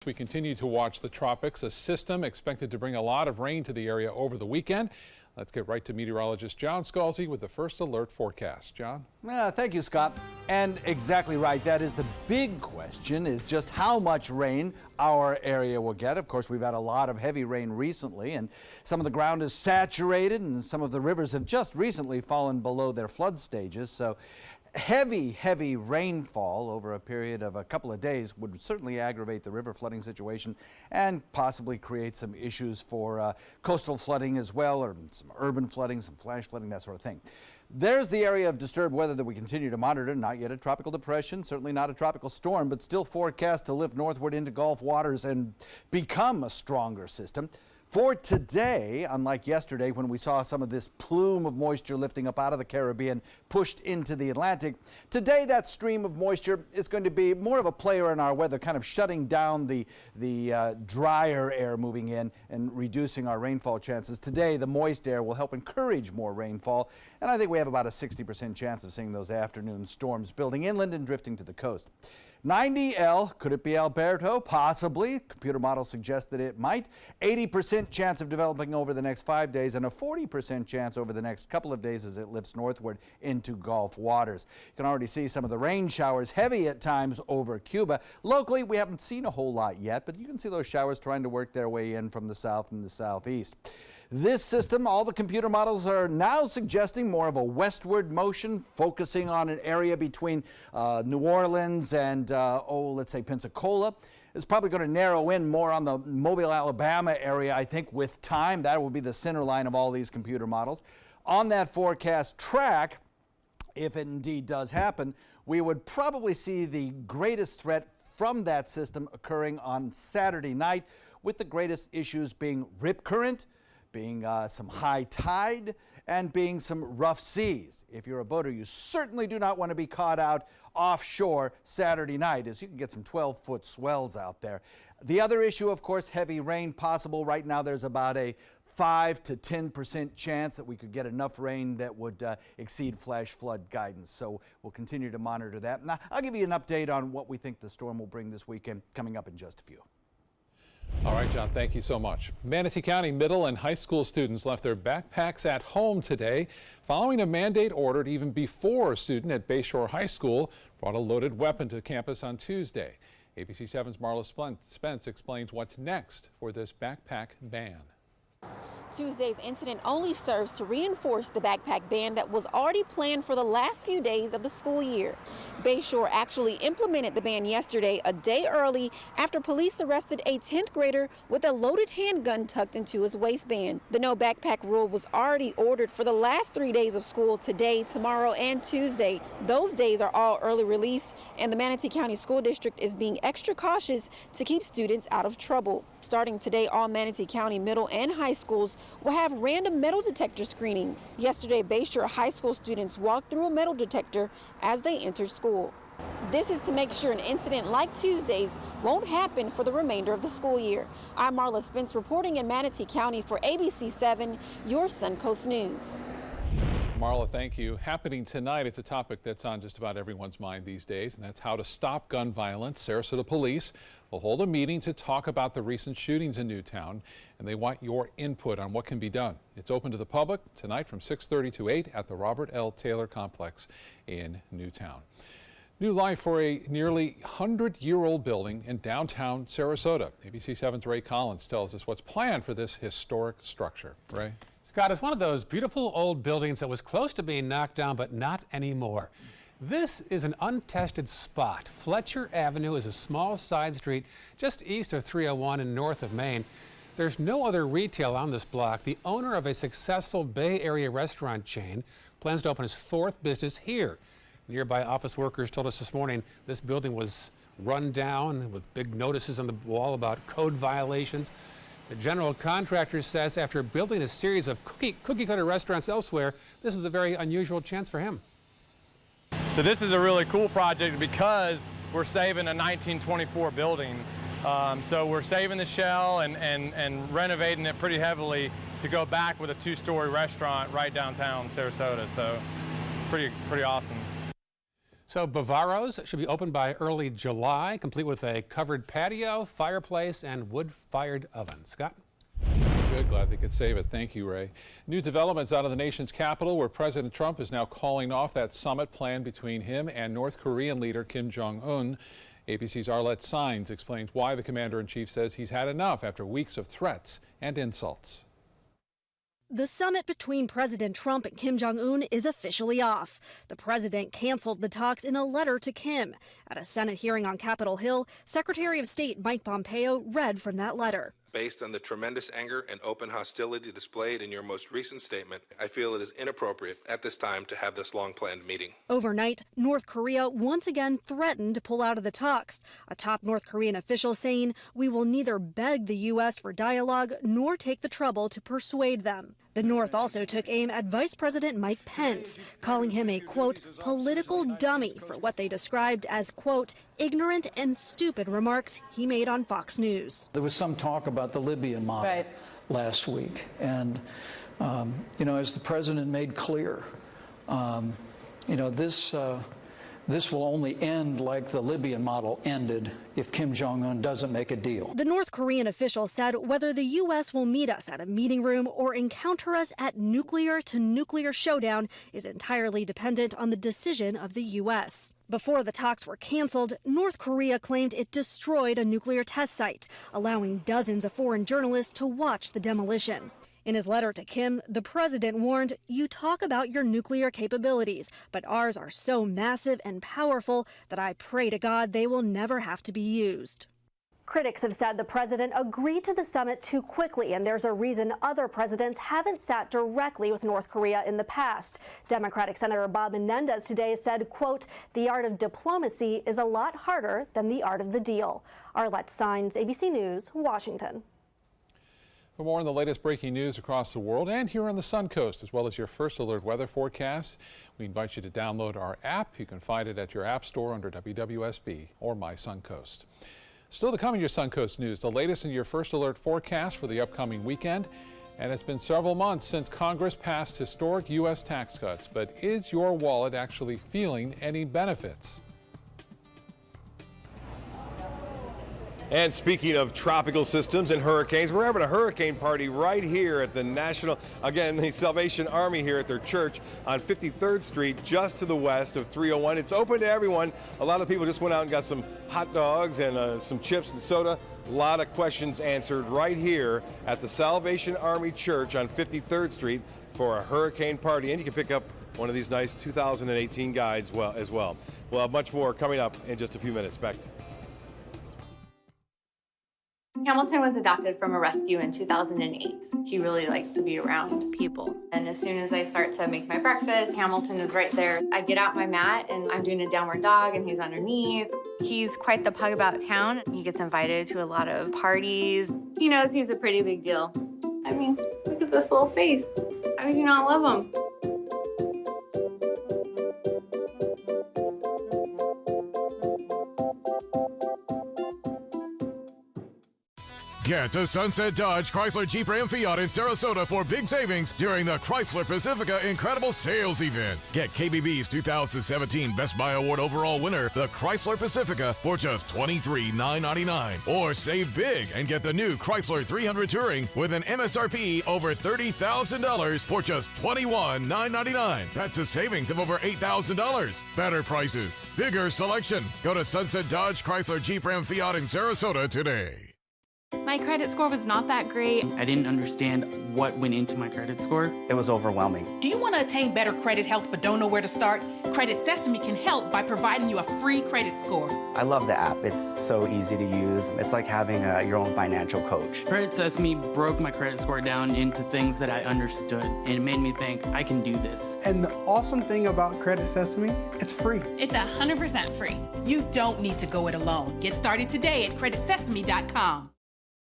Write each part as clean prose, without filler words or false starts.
We continue to watch the tropics, a system expected to bring a lot of rain to the area over the weekend. Let's get right to meteorologist John Scalzi with the first alert forecast. John? Thank you, Scott. And exactly right. That is the big question, is just how much rain our area will get. Of course, we've had a lot of heavy rain recently, and some of the ground is saturated, and some of the rivers have just recently fallen below their flood stages. So heavy rainfall over a period of a couple of days would certainly aggravate the river flooding situation and possibly create some issues for coastal flooding as well, or some urban flooding, some flash flooding, that sort of thing. There's the area of disturbed weather that we continue to monitor. Not yet a tropical depression, certainly not a tropical storm, but still forecast to lift northward into Gulf waters and become a stronger system. For today, unlike yesterday when we saw some of this plume of moisture lifting up out of the Caribbean pushed into the Atlantic, today that stream of moisture is going to be more of a player in our weather, kind of shutting down the drier air moving in and reducing our rainfall chances. Today, the moist air will help encourage more rainfall, and I think we have about a 60% chance of seeing those afternoon storms building inland and drifting to the coast. 90L, could it be Alberto? Possibly. Computer models suggest that it might. 80% chance of developing over the next 5 days and a 40% chance over the next couple of days as it lifts northward into Gulf waters. You can already see some of the rain showers, heavy at times over Cuba. Locally, we haven't seen a whole lot yet, but you can see those showers trying to work their way in from the south and the southeast. This system, all the computer models are now suggesting more of a westward motion, focusing on an area between New Orleans and, let's say Pensacola. It's probably going to narrow in more on the Mobile, Alabama area, I think, with time. That will be the center line of all these computer models. On that forecast track, if it indeed does happen, we would probably see the greatest threat from that system occurring on Saturday night, with the greatest issues being rip current, being some high tide, and being some rough seas. If you're a boater, you certainly do not want to be caught out offshore Saturday night, as you can get some 12-foot swells out there. The other issue, of course, heavy rain possible. Right now there's about a 5 to 10% chance that we could get enough rain that would exceed flash flood guidance. So we'll continue to monitor that. Now, I'll give you an update on what we think the storm will bring this weekend coming up in just a few. All right, John, thank you so much. Manatee County middle and high school students left their backpacks at home today following a mandate ordered even before a student at Bayshore High School brought a loaded weapon to campus on Tuesday. ABC 7's Marla Spence explains what's next for this backpack ban. Tuesday's incident only serves to reinforce the backpack ban that was already planned for the last few days of the school year. Bayshore actually implemented the ban yesterday, a day early, after police arrested a 10th grader with a loaded handgun tucked into his waistband. The no backpack rule was already ordered for the last 3 days of school, today, tomorrow, and Tuesday. Those days are all early release, and the Manatee County School District is being extra cautious to keep students out of trouble. Starting today, all Manatee County middle and high schools will have random metal detector screenings. Yesterday, Bayshore High School students walked through a metal detector as they entered school. This is to make sure an incident like Tuesday's won't happen for the remainder of the school year. I'm Marla Spence reporting in Manatee County for ABC 7, your Suncoast News. Marla, thank you. Happening tonight, it's a topic that's on just about everyone's mind these days, and that's how to stop gun violence. Sarasota Police will hold a meeting to talk about the recent shootings in Newtown, and they want your input on what can be done. It's open to the public tonight from 6:30 to 8 at the Robert L. Taylor Complex in Newtown. New life for a nearly 100-year-old building in downtown Sarasota. ABC 7's Ray Collins tells us what's planned for this historic structure. Ray? Scott, it's one of those beautiful old buildings that was close to being knocked down, but not anymore. This is an untested spot. Fletcher Avenue is a small side street just east of 301 and north of Main. There's no other retail on this block. The owner of a successful Bay Area restaurant chain plans to open his 4th business here. Nearby office workers told us this morning this building was run down with big notices on the wall about code violations. The general contractor says after building a series of cookie-cutter restaurants elsewhere, this is a very unusual chance for him. So this is a really cool project because we're saving a 1924 building. So we're saving the shell and renovating it pretty heavily to go back with a 2-story restaurant right downtown Sarasota. So pretty awesome. So Bavaro's should be open by early July, complete with a covered patio, fireplace, and wood-fired oven. Scott? Good. Glad they could save it. Thank you, Ray. New developments out of the nation's capital, where President Trump is now calling off that summit planned between him and North Korean leader Kim Jong-un. ABC's Arlette Saenz explains why the commander-in-chief says he's had enough after weeks of threats and insults. The summit between President Trump and Kim Jong-un is officially off. The president canceled the talks in a letter to Kim. At a Senate hearing on Capitol Hill, Secretary of State Mike Pompeo read from that letter. Based on the tremendous anger and open hostility displayed in your most recent statement, I feel it is inappropriate at this time to have this long-planned meeting. Overnight, North Korea once again threatened to pull out of the talks. A top North Korean official saying, "We will neither beg the U.S. for dialogue nor take the trouble to persuade them." The North also took aim at Vice President Mike Pence, calling him a, quote, political dummy for what they described as, quote, ignorant and stupid remarks he made on Fox News. There was some talk about the Libyan model last week. And, as the president made clear, this will only end like the Libyan model ended if Kim Jong-un doesn't make a deal. The North Korean official said whether the U.S. will meet us at a meeting room or encounter us at nuclear-to-nuclear showdown is entirely dependent on the decision of the U.S. Before the talks were canceled, North Korea claimed it destroyed a nuclear test site, allowing dozens of foreign journalists to watch the demolition. In his letter to Kim, the president warned, "You talk about your nuclear capabilities, but ours are so massive and powerful that I pray to God they will never have to be used." Critics have said the president agreed to the summit too quickly, and there's a reason other presidents haven't sat directly with North Korea in the past. Democratic Senator Bob Menendez today said, quote, "The art of diplomacy is a lot harder than the art of the deal." Arlette Saenz, ABC News, Washington. For more on the latest breaking news across the world and here on the Suncoast, as well as your First Alert weather forecast, we invite you to download our app. You can find it at your app store under WWSB or My Suncoast. Still to come in your Suncoast news, the latest in your First Alert forecast for the upcoming weekend. And it's been several months since Congress passed historic U.S. tax cuts. But is your wallet actually feeling any benefits? And speaking of tropical systems and hurricanes, we're having a hurricane party right here at the the Salvation Army here at their church on 53rd Street, just to the west of 301. It's open to everyone. A lot of people just went out and got some hot dogs and some chips and soda. A lot of questions answered right here at the Salvation Army Church on 53rd Street for a hurricane party. And you can pick up one of these nice 2018 guides as well. We'll have much more coming up in just a few minutes. Back. Hamilton was adopted from a rescue in 2008. He really likes to be around people. And as soon as I start to make my breakfast, Hamilton is right there. I get out my mat and I'm doing a downward dog and he's underneath. He's quite the pug about town. He gets invited to a lot of parties. He knows he's a pretty big deal. I mean, look at this little face. How could you not love him? Get to Sunset Dodge Chrysler Jeep Ram Fiat in Sarasota for big savings during the Chrysler Pacifica Incredible Sales Event. Get KBB's 2017 Best Buy Award overall winner, the Chrysler Pacifica, for just $23,999. Or save big and get the new Chrysler 300 Touring with an MSRP over $30,000 for just $21,999. That's a savings of over $8,000. Better prices, bigger selection. Go to Sunset Dodge Chrysler Jeep Ram Fiat in Sarasota today. My credit score was not that great. I didn't understand what went into my credit score. It was overwhelming. Do you want to attain better credit health but don't know where to start? Credit Sesame can help by providing you a free credit score. I love the app. It's so easy to use. It's like having your own financial coach. Credit Sesame broke my credit score down into things that I understood, and it made me think I can do this. And the awesome thing about Credit Sesame, it's free. It's 100% free. You don't need to go it alone. Get started today at creditsesame.com.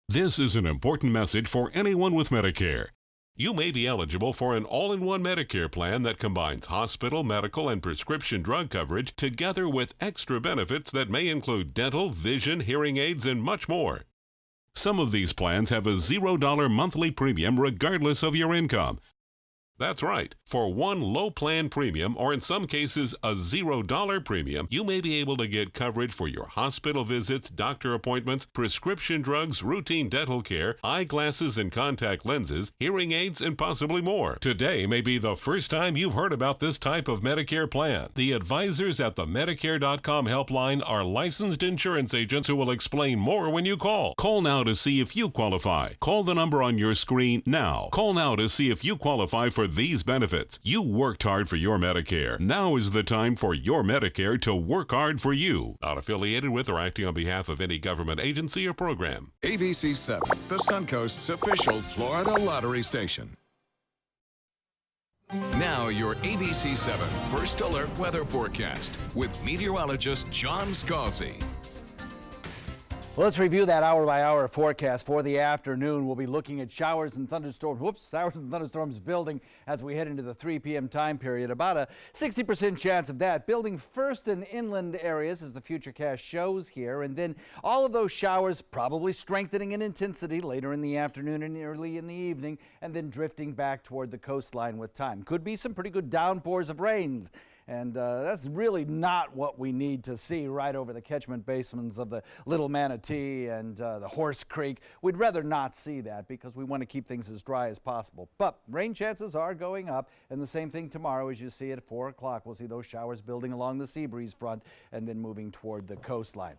This is an important message for anyone with Medicare. You may be eligible for an all-in-one Medicare plan that combines hospital, medical, and prescription drug coverage together with extra benefits that may include dental, vision, hearing aids, and much more. Some of these plans have a $0 monthly premium regardless of your income. That's right. For one low plan premium, or in some cases a $0 premium, you may be able to get coverage for your hospital visits, doctor appointments, prescription drugs, routine dental care, eyeglasses and contact lenses, hearing aids, and possibly more. Today may be the first time you've heard about this type of Medicare plan. The advisors at the Medicare.com helpline are licensed insurance agents who will explain more when you call. Call now to see if you qualify. Call the number on your screen now. Call now to see if you qualify for these benefits. You worked hard for your Medicare. Now is the time for your Medicare to work hard for you. Not affiliated with or acting on behalf of any government agency or program. ABC 7, the Suncoast's official Florida lottery station. Now your ABC 7 First Alert weather forecast with meteorologist John Scalzi. Well, let's review that hour-by-hour forecast for the afternoon. We'll be looking at showers and thunderstorms. Showers and thunderstorms building as we head into the 3 p.m. time period. About a 60% chance of that. Building first in inland areas as the Futurecast shows here. And then all of those showers probably strengthening in intensity later in the afternoon and early in the evening, and then drifting back toward the coastline with time. Could be some pretty good downpours of rains. And that's really not what we need to see right over the catchment basins of the Little Manatee and the Horse Creek. We'd rather not see that because we want to keep things as dry as possible. But rain chances are going up, and the same thing tomorrow as you see at 4 o'clock. We'll see those showers building along the sea breeze front and then moving toward the coastline.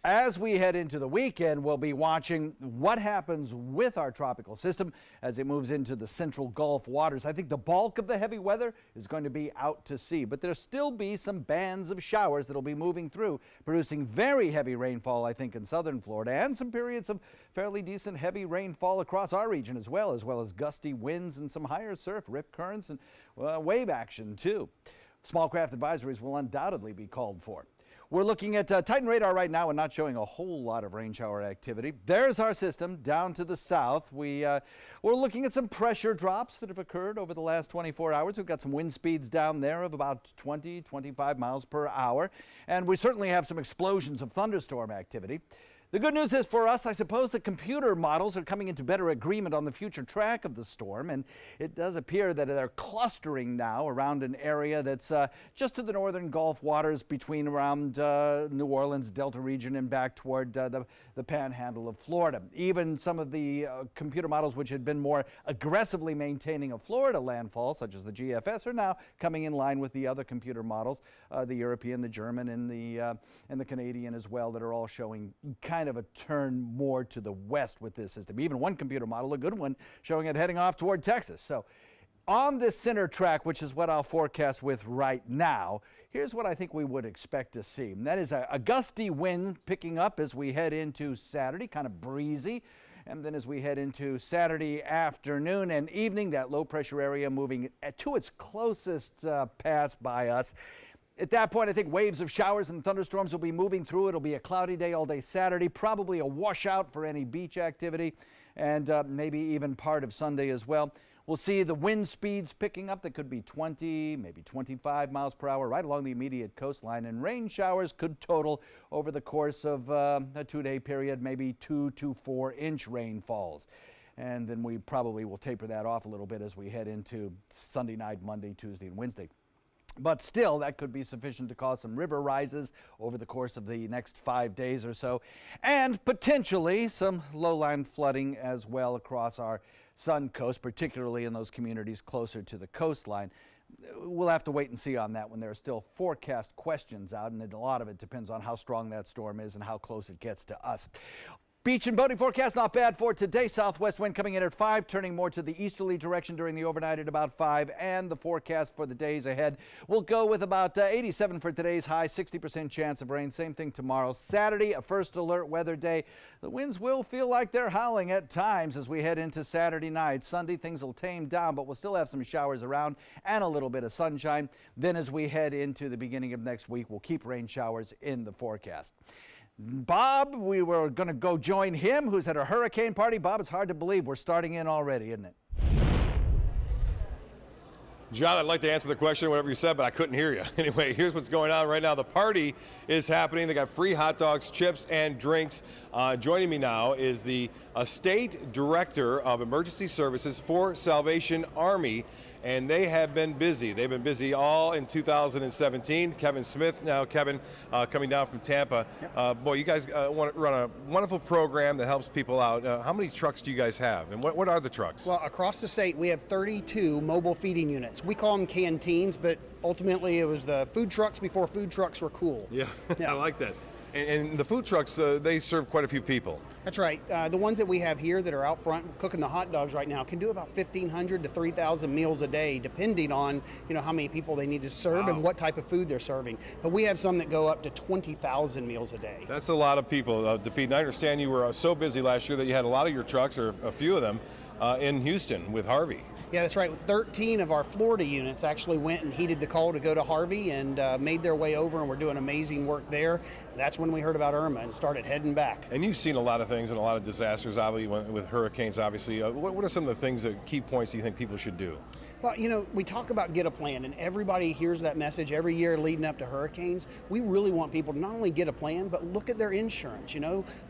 As we head into the weekend, we'll be watching what happens with our tropical system as it moves into the central Gulf waters. I think the bulk of the heavy weather is going to be out to sea, but there'll still be some bands of showers that'll be moving through, producing very heavy rainfall, I think, in southern Florida, and some periods of fairly decent heavy rainfall across our region as well as gusty winds and some higher surf, rip currents, and wave action, too. Small craft advisories will undoubtedly be called for. We're looking at Titan radar right now and not showing a whole lot of rain shower activity. There's our system down to the south. We're looking at some pressure drops that have occurred over the last 24 hours. We've got some wind speeds down there of about 20, 25 miles per hour. And we certainly have some explosions of thunderstorm activity. The good news is for us, I suppose, the computer models are coming into better agreement on the future track of the storm, and it does appear that they're clustering now around an area that's just to the northern Gulf waters between around New Orleans, Delta region, and back toward the panhandle of Florida. Even some of the computer models which had been more aggressively maintaining a Florida landfall, such as the GFS, are now coming in line with the other computer models, the European, the German, and the Canadian as well, that are all showing kind of a turn more to the west with this system. Even one computer model, a good one, showing it heading off toward Texas. So on this center track, which is what I'll forecast with right now, here's what I think we would expect to see. And that is a gusty wind picking up as we head into Saturday, kind of breezy. And then as we head into Saturday afternoon and evening, that low pressure area moving to its closest pass by us. At that point, I think waves of showers and thunderstorms will be moving through. It'll be a cloudy day all day Saturday, probably a washout for any beach activity, and maybe even part of Sunday as well. We'll see the wind speeds picking up. That could be 20, maybe 25 miles per hour right along the immediate coastline, and rain showers could total over the course of a 2-day period, maybe 2 to 4 inch rainfalls. And then we probably will taper that off a little bit as we head into Sunday night, Monday, Tuesday, and Wednesday. But still, that could be sufficient to cause some river rises over the course of the next 5 days or so, and potentially some lowland flooding as well across our sun coast, particularly in those communities closer to the coastline. We'll have to wait and see on that when there are still forecast questions out, and a lot of it depends on how strong that storm is and how close it gets to us. Beach and boating forecast not bad for today. Southwest wind coming in at 5, turning more to the easterly direction during the overnight at about 5. And the forecast for the days ahead will go with about 87 for today's high, 60% chance of rain. Same thing tomorrow. Saturday, a first alert weather day. The winds will feel like they're howling at times as we head into Saturday night. Sunday, things will tame down, but we'll still have some showers around and a little bit of sunshine. Then as we head into the beginning of next week, we'll keep rain showers in the forecast. Bob, we were going to go join him, who's at a hurricane party. Bob, it's hard to believe we're starting in already, isn't it? John, I'd like to answer the question, whatever you said, but I couldn't hear you. Anyway, here's what's going on right now. The party is happening. They got free hot dogs, chips, and drinks. Joining me now is the State Director of Emergency Services for Salvation Army. and they have been busy. They've been busy all in 2017. Kevin Smith, now Kevin, coming down from Tampa. Boy, you guys run a wonderful program that helps people out. How many trucks do you guys have, and what are the trucks? Well, across the state, we have 32 mobile feeding units. We call them canteens, but ultimately it was the food trucks before food trucks were cool. Yeah, I like that. And the food trucks, they serve quite a few people. That's right. The ones that we have here that are out front cooking the hot dogs right now can do about 1,500 to 3,000 meals a day, depending on how many people they need to serve and what type of food they're serving. But we have some that go up to 20,000 meals a day. That's a lot of people to feed. And I understand you were so busy last year that you had a lot of your trucks, or a few of them, in Houston with Harvey. Yeah, that's right. 13 of our Florida units actually went and heeded the call to go to Harvey and made their way over, and we're doing amazing work there. That's when we heard about Irma and started heading back. And you've seen a lot of things and a lot of disasters, obviously, with hurricanes, obviously. What are some of the things, key points you think people should do? Well, we talk about get a plan, and everybody hears that message every year leading up to hurricanes. We really want people to not only get a plan, but look at their insurance,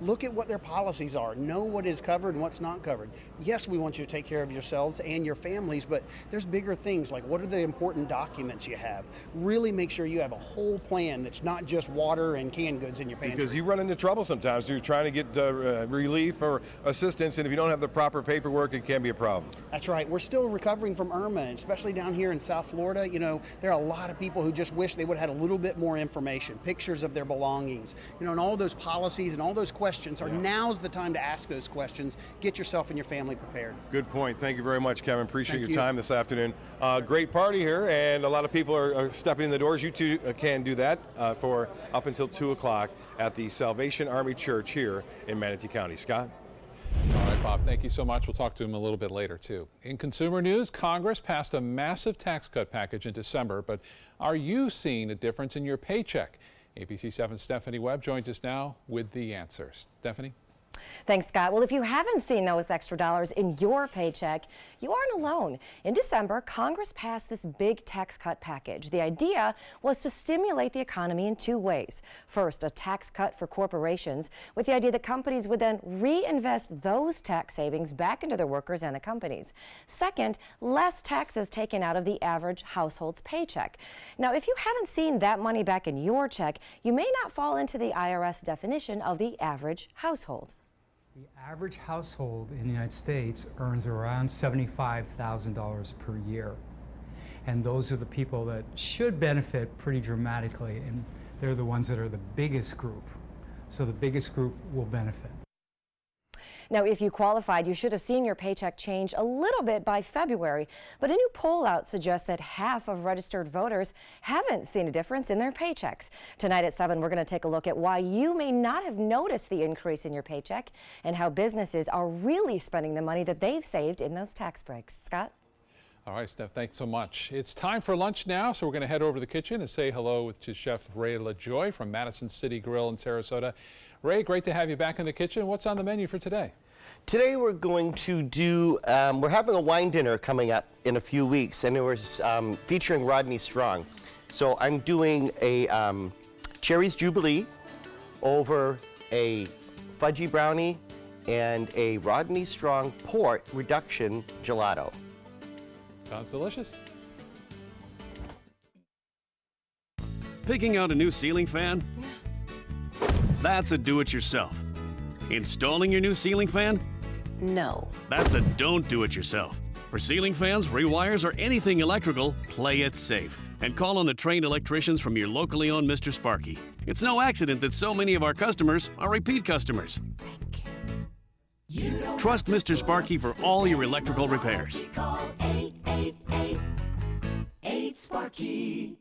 look at what their policies are, know what is covered and what's not covered. Yes, we want you to take care of yourselves and your families, but there's bigger things, like what are the important documents you have? Really make sure you have a whole plan that's not just water and canned goods in your pantry. Because you run into trouble sometimes. You're trying to get relief or assistance, and if you don't have the proper paperwork, it can be a problem. That's right. We're still recovering from Irma, especially down here in South Florida. There are a lot of people who just wish they would have had a little bit more information, pictures of their belongings, and all those policies and all those questions now's the time to ask those questions. Get yourself and your family prepared. Good point. Thank you very much, Kevin. Appreciate your time this afternoon. Great party here, and a lot of people are stepping in the doors. You too can do that for up until 2 o'clock at the Salvation Army Church here in Manatee County. Scott? All right, Bob, thank you so much. We'll talk to him a little bit later, too. In consumer news, Congress passed a massive tax cut package in December, but are you seeing a difference in your paycheck? ABC 7's Stephanie Webb joins us now with the answers. Stephanie? Thanks, Scott. Well, if you haven't seen those extra dollars in your paycheck, you aren't alone. In December, Congress passed this big tax cut package. The idea was to stimulate the economy in two ways. First, a tax cut for corporations, with the idea that companies would then reinvest those tax savings back into their workers and the companies. Second, less taxes taken out of the average household's paycheck. Now, if you haven't seen that money back in your check, you may not fall into the IRS definition of the average household. The average household in the United States earns around $75,000 per year. And those are the people that should benefit pretty dramatically, and they're the ones that are the biggest group. So the biggest group will benefit. Now, if you qualified, you should have seen your paycheck change a little bit by February, but a new poll out suggests that half of registered voters haven't seen a difference in their paychecks. Tonight at 7, we're going to take a look at why you may not have noticed the increase in your paycheck and how businesses are really spending the money that they've saved in those tax breaks. Scott? All right, Steph, thanks so much. It's time for lunch now, so we're going to head over to the kitchen and say hello to Chef Ray LaJoy from Madison City Grill in Sarasota. Ray, great to have you back in the kitchen. What's on the menu for today? Today we're going to do, we're having a wine dinner coming up in a few weeks, and it was featuring Rodney Strong. So I'm doing a Cherries Jubilee over a fudgy brownie and a Rodney Strong port reduction gelato. Sounds delicious. Picking out a new ceiling fan? That's a do-it-yourself. Installing your new ceiling fan? No. That's a don't do it yourself. For ceiling fans, rewires, or anything electrical, play it safe. And call on the trained electricians from your locally owned Mr. Sparky. It's no accident that so many of our customers are repeat customers. Trust Mr. Sparky for all your electrical repairs. Call 888-8-SPARKY.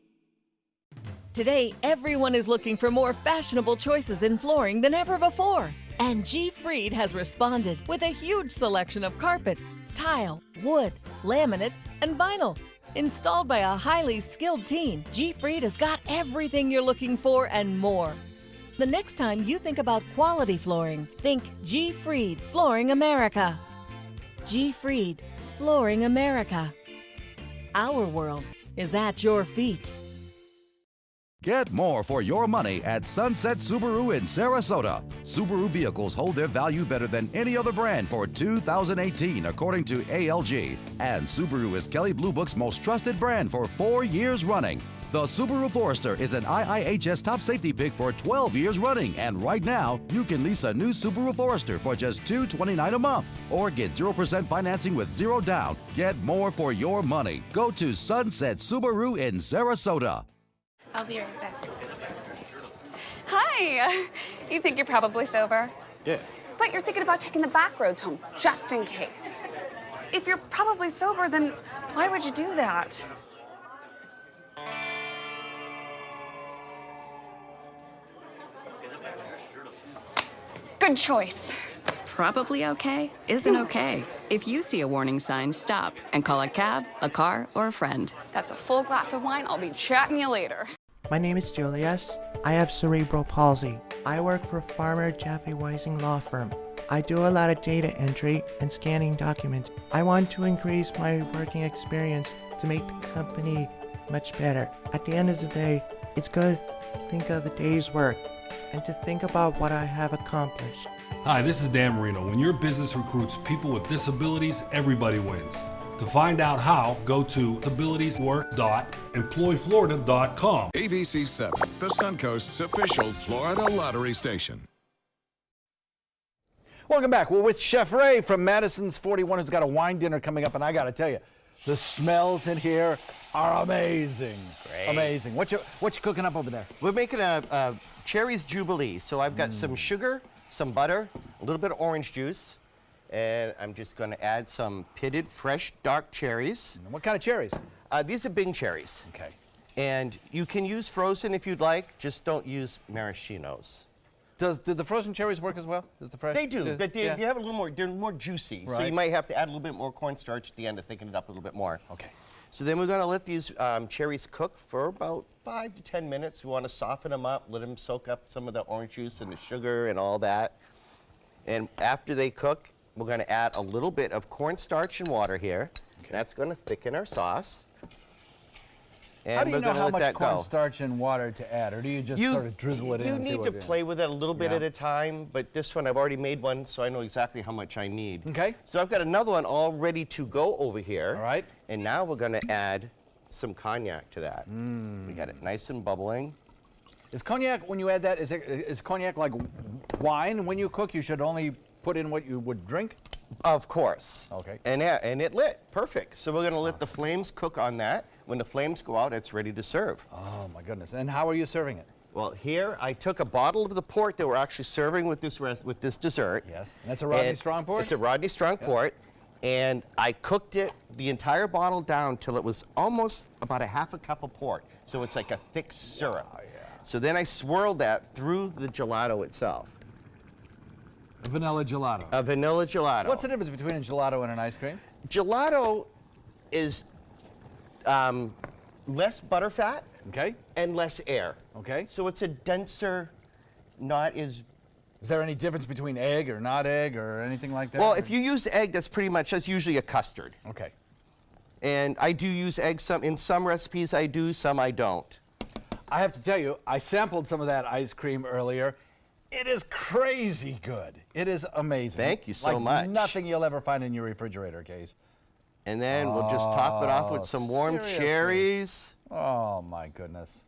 Today, everyone is looking for more fashionable choices in flooring than ever before. And G. Fried has responded with a huge selection of carpets, tile, wood, laminate, and vinyl. Installed by a highly skilled team, G. Fried has got everything you're looking for and more. The next time you think about quality flooring, think G. Fried Flooring America. G. Fried Flooring America. Our world is at your feet. Get more for your money at Sunset Subaru in Sarasota. Subaru vehicles hold their value better than any other brand for 2018, according to ALG. And Subaru is Kelley Blue Book's most trusted brand for 4 years running. The Subaru Forester is an IIHS top safety pick for 12 years running, and right now, you can lease a new Subaru Forester for just $229 a month, or get 0% financing with 0 down. Get more for your money. Go to Sunset Subaru in Sarasota. I'll be right back. Hi! You think you're probably sober? Yeah. But you're thinking about taking the back roads home, just in case. If you're probably sober, then why would you do that? Good choice. Probably okay isn't okay. If you see a warning sign, stop and call a cab, a car, or a friend. That's a full glass of wine. I'll be chatting you later. My name is Julius. I have cerebral palsy. I work for Farmer Jeffrey Weising Law Firm. I do a lot of data entry and scanning documents. I want to increase my working experience to make the company much better. At the end of the day, it's good to think of the day's work and to think about what I have accomplished. Hi, this is Dan Marino. When your business recruits people with disabilities, everybody wins. To find out how, go to abilitieswork.employflorida.com. ABC 7, the Suncoast's official Florida lottery station. Welcome back. We're with Chef Ray from Madison's 41, who's got a wine dinner coming up, and I got to tell you, the smells in here are amazing. Great. Amazing. What you cooking up over there? We're making a Cherries Jubilee. So I've got some sugar, some butter, a little bit of orange juice, and I'm just going to add some pitted fresh dark cherries. And what kind of cherries? These are Bing cherries. Okay. And you can use frozen if you'd like, just don't use maraschinos. Do the frozen cherries work as well as the fresh? They do, but they have a little more, they're more juicy. Right. So you might have to add a little bit more cornstarch at the end to thicken it up a little bit more. Okay. So then we're going to let these cherries cook for about 5 to 10 minutes. We want to soften them up, let them soak up some of the orange juice and the sugar and all that. And after they cook, we're going to add a little bit of cornstarch and water here. Okay. That's going to thicken our sauce. And how do you we're know going to how let much that go. cornstarch and water to add, or do you just sort of drizzle it in? You need to play with it a little bit at a time, but this one I've already made one, so I know exactly how much I need. Okay. So I've got another one all ready to go over here. All right. And now we're going to add some cognac to that. We got it nice and bubbling. Is cognac, when you add that, is cognac like wine? When you cook, you should only put in what you would drink? Of course. Okay. And it lit. Perfect. So we're going to let the flames cook on that. When the flames go out, it's ready to serve. Oh, my goodness. And how are you serving it? Well, here I took a bottle of the port that we're actually serving with this dessert. Yes. And that's a Rodney Strong port? It's a Rodney Strong port. And I cooked it, the entire bottle down till it was almost about a half a cup of port. So it's like a thick syrup. Oh, yeah. So then I swirled that through the gelato itself. A vanilla gelato. A vanilla gelato. What's the difference between a gelato and an ice cream? Gelato is less butterfat, okay, and less air. Okay. So it's a denser, not as. Is there any difference between egg or not egg or anything like that? Well, if you use egg, that's usually a custard. Okay. And I do use egg in some recipes. I do, some I don't. I have to tell you, I sampled some of that ice cream earlier. It is crazy good. It is amazing. Thank you so like much. Nothing you'll ever find in your refrigerator case. And then we'll just top it off with some warm cherries. Oh, my goodness.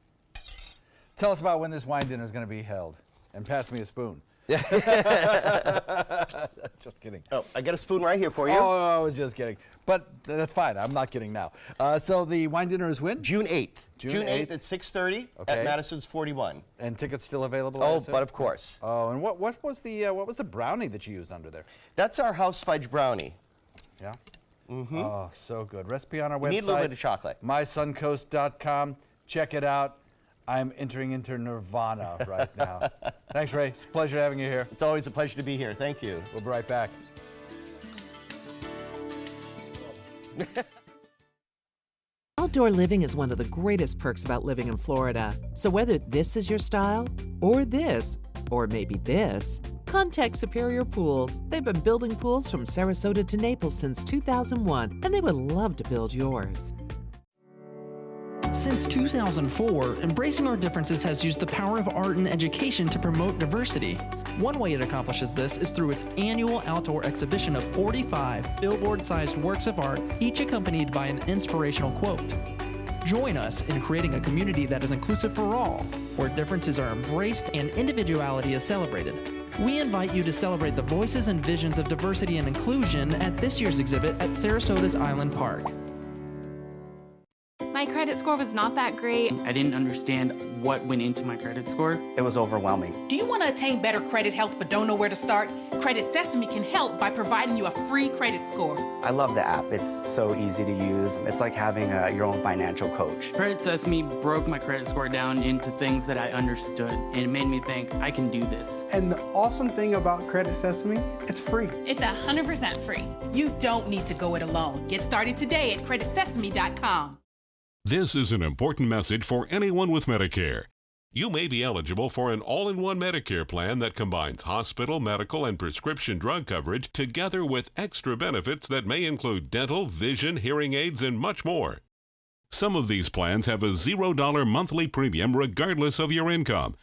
Tell us about when this wine dinner is going to be held. And pass me a spoon. Just kidding. Oh, I got a spoon right here for you. Oh, I was just kidding. But that's fine. I'm not kidding now. So the wine dinner is when? June 8th. June 8th at 6:30 at Madison's 41. And tickets still available? Oh, but of course. Oh, and what was the brownie that you used under there? That's our house fudge brownie. Yeah. Mm-hmm. Oh, so good. Recipe on our website. Need a little bit of chocolate. mysuncoast.com. Check it out. I'm entering into nirvana right now. Thanks, Ray. It's a pleasure having you here. It's always a pleasure to be here. Thank you. We'll be right back. Outdoor living is one of the greatest perks about living in Florida. So whether this is your style, or this, or maybe this, contact Superior Pools. They've been building pools from Sarasota to Naples since 2001, and they would love to build yours. Since 2004, Embracing Our Differences has used the power of art and education to promote diversity. One way it accomplishes this is through its annual outdoor exhibition of 45 billboard-sized works of art, each accompanied by an inspirational quote. Join us in creating a community that is inclusive for all, where differences are embraced and individuality is celebrated. We invite you to celebrate the voices and visions of diversity and inclusion at this year's exhibit at Sarasota's Island Park. My credit score was not that great. I didn't understand what went into my credit score. It was overwhelming. Do you want to attain better credit health but don't know where to start? Credit Sesame can help by providing you a free credit score. I love the app. It's so easy to use. It's like having your own financial coach. Credit Sesame broke my credit score down into things that I understood, and it made me think, I can do this. And the awesome thing about Credit Sesame, it's free. It's 100% free. You don't need to go it alone. Get started today at creditsesame.com. This is an important message for anyone with Medicare. You may be eligible for an all-in-one Medicare plan that combines hospital, medical, and prescription drug coverage together with extra benefits that may include dental, vision, hearing aids, and much more. Some of these plans have a $0 monthly premium regardless of your income.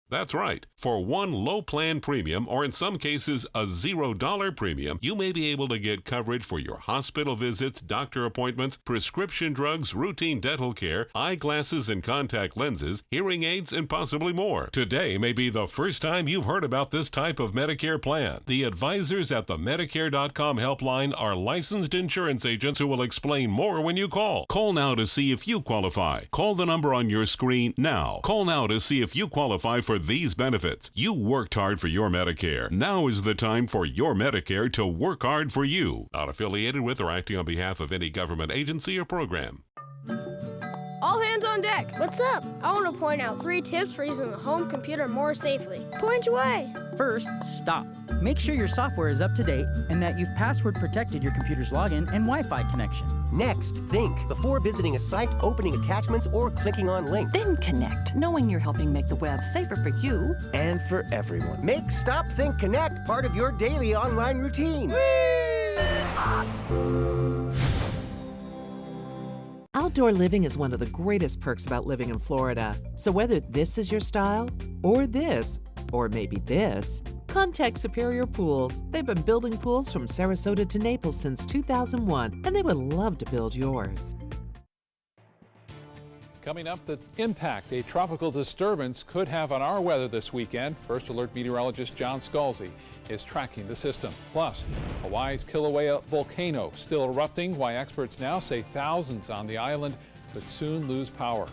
That's right. For one low plan premium, or in some cases a $0 premium, you may be able to get coverage for your hospital visits, doctor appointments, prescription drugs, routine dental care, eyeglasses and contact lenses, hearing aids, and possibly more. Today may be the first time you've heard about this type of Medicare plan. The advisors at the Medicare.com helpline are licensed insurance agents who will explain more when you call. Call now to see if you qualify. Call the number on your screen now. Call now to see if you qualify for these benefits. You worked hard for your Medicare. Now is the time for your Medicare to work hard for you. Not affiliated with or acting on behalf of any government agency or program. All hands on deck. What's up? I want to point out 3 tips for using the home computer more safely. Point away. First, stop. Make sure your software is up to date and that you've password protected your computer's login and Wi-Fi connection. Next, think before visiting a site, opening attachments, or clicking on links. Then connect, knowing you're helping make the web safer for you and for everyone. Make Stop, Think, Connect part of your daily online routine. Outdoor living is one of the greatest perks about living in Florida. So whether this is your style, or this, or maybe this, contact Superior Pools. They've been building pools from Sarasota to Naples since 2001, and they would love to build yours. Coming up, the impact a tropical disturbance could have on our weather this weekend. First Alert meteorologist John Scalzi is tracking the system. Plus, Hawaii's Kilauea volcano still erupting, why experts now say thousands on the island could soon lose power.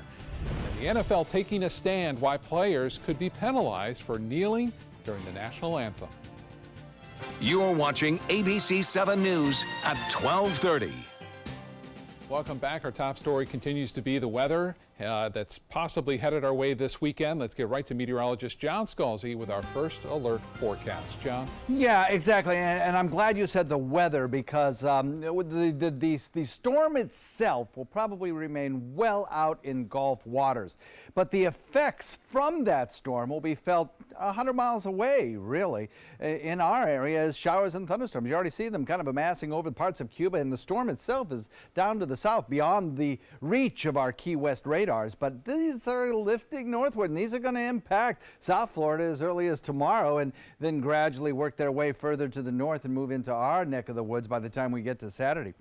And the NFL taking a stand, why players could be penalized for kneeling during the national anthem. You're watching ABC 7 News at 12:30. Welcome back. Our top story continues to be the weather that's possibly headed our way this weekend. Let's get right to meteorologist John Scalzi with our First Alert forecast. John? Yeah, exactly. And I'm glad you said the weather because the storm itself will probably remain well out in Gulf waters. But the effects from that storm will be felt 100 miles away, really, in our area as showers and thunderstorms. You already see them kind of amassing over parts of Cuba, and the storm itself is down to the south beyond the reach of our Key West radars. But these are lifting northward, and these are going to impact South Florida as early as tomorrow and then gradually work their way further to the north and move into our neck of the woods by the time we get to Saturday.